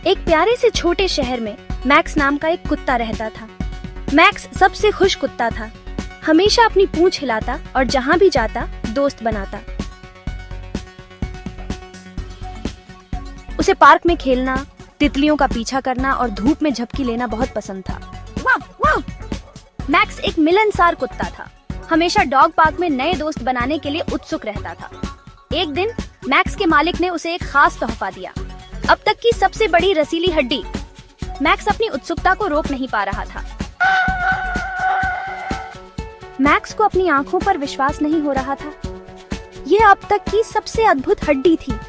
एक प्यारे से छोटे शहर में मैक्स नाम का एक कुत्ता रहता था। मैक्स सबसे खुश कुत्ता था। हमेशा अपनी पूंछ हिलाता और जहाँ भी जाता दोस्त बनाता। उसे पार्क में खेलना, तितलियों का पीछा करना और धूप में झपकी लेना बहुत पसंद था। मैक्स एक मिलनसार कुत्ता था। हमेशा डॉग पार्क में नए दोस्त बनाने के लिए उत्सुक रहता था। एक दिन मैक्स के मालिक ने उसे एक खास तोहफा दिया, अब तक की सबसे बड़ी रसीली हड्डी। मैक्स अपनी उत्सुकता को रोक नहीं पा रहा था। मैक्स को अपनी आंखों पर विश्वास नहीं हो रहा था। यह अब तक की सबसे अद्भुत हड्डी थी।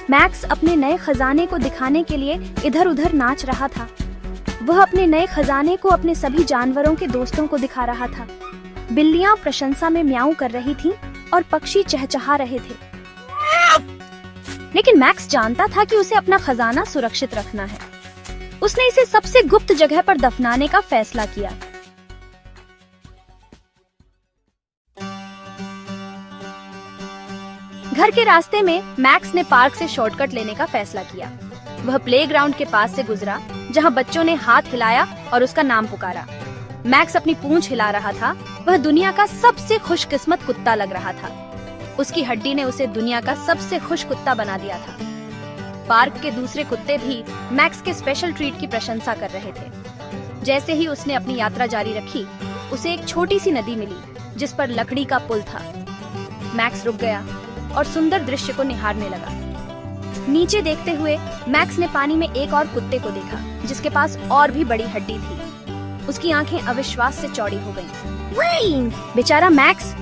मैक्स अपने नए खजाने को दिखाने के लिए इधर उधर नाच रहा था। वह अपने नए खजाने को अपने सभी जानवरों के दोस्तों को दिखा रहा था। बिल्लियां प्रशंसा में म्याऊं कर रही थीं और पक्षी चहचहा रहे थे। लेकिन मैक्स जानता था कि उसे अपना खजाना सुरक्षित रखना है। उसने इसे सबसे गुप्त जगह पर दफनाने का फैसला किया। घर के रास्ते में मैक्स ने पार्क से शॉर्टकट लेने का फैसला किया। वह प्लेग्राउंड के पास से गुजरा, जहां बच्चों ने हाथ हिलाया और उसका नाम पुकारा। मैक्स अपनी पूंछ हिला रहा था। वह दुनिया का सबसे खुशकिस्मत कुत्ता लग रहा था। उसकी हड्डी ने उसे दुनिया का सबसे खुश कुत्ता बना दिया था। पार्क के दूसरे कुत्ते भी मैक्स के स्पेशल ट्रीट की प्रशंसा कर रहे थे। जैसे ही उसने अपनी यात्रा जारी रखी, उसे एक छोटी सी नदी मिली जिस पर लकड़ी का पुल था। मैक्स रुक गया और सुंदर दृश्य को निहारने लगा। नीचे देखते हुए मैक्स ने पानी में एक और कुत्ते को देखा जिसके पास और भी बड़ी हड्डी थी। उसकी आंखें अविश्वास से चौड़ी हो गईं। बेचारा मैक्स,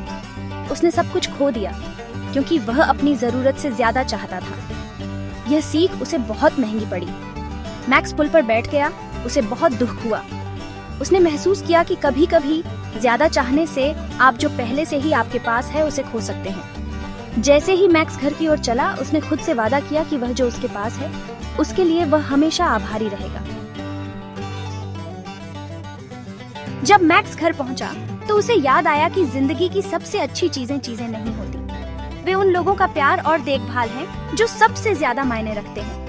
उसने सब कुछ खो दिया क्योंकि वह अपनी जरूरत से ज्यादा चाहता था। यह सीख उसे बहुत महंगी पड़ी। मैक्स पुल पर बैठ गया। उसे बहुत दुख हुआ। उसने महसूस किया कि कभी-कभी ज्यादा चाहने से आप जो पहले से ही आपके पास है उसे खो सकते हैं। जैसे ही मैक्स घर की ओर चला, उसने खुद से वादा किया कि वह जो उसके पास है उसके लिए वह हमेशा आभारी रहेगा। जब मैक्स घर पहुंचा तो उसे याद आया कि जिंदगी की सबसे अच्छी चीजें नहीं होती। वे उन लोगों का प्यार और देखभाल हैं जो सबसे ज्यादा मायने रखते हैं।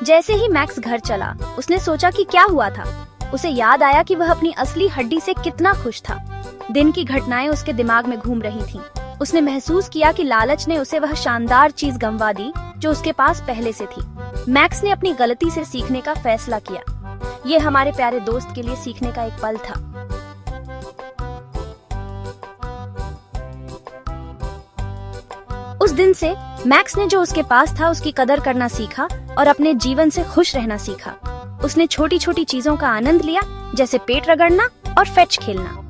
जैसे ही मैक्स घर चला, उसने सोचा कि क्या हुआ था। उसे याद आया कि वह अपनी असली हड्डी से कितना खुश था। दिन की घटनाएं उसके दिमाग में घूम रही थीं। उसने महसूस किया कि लालच ने उसे वह शानदार चीज गंवा दी जो उसके पास पहले से थी। मैक्स ने अपनी गलती से सीखने का फैसला किया। ये हमारे प्यारे दोस्त के लिए सीखने का एक पल था। उस दिन से मैक्स ने जो उसके पास था उसकी कदर करना सीखा और अपने जीवन से खुश रहना सीखा। उसने छोटी छोटी चीजों का आनंद लिया, जैसे पेट रगड़ना और फेच खेलना।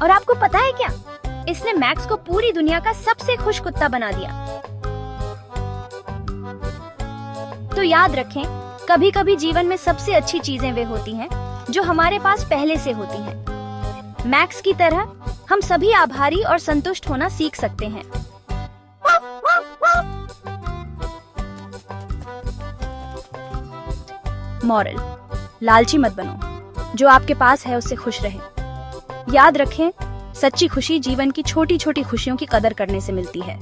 और आपको पता है क्या, इसने मैक्स को पूरी दुनिया का सबसे खुश कुत्ता बना दिया। तो याद रखें, कभी कभी जीवन में सबसे अच्छी चीजें वे होती हैं जो हमारे पास पहले से होती हैं। मैक्स की तरह हम सभी आभारी और संतुष्ट होना सीख सकते हैं। मॉरल: लालची मत बनो। जो आपके पास है उससे खुश रहें। याद रखें, सच्ची खुशी जीवन की छोटी छोटी खुशियों की कदर करने से मिलती है।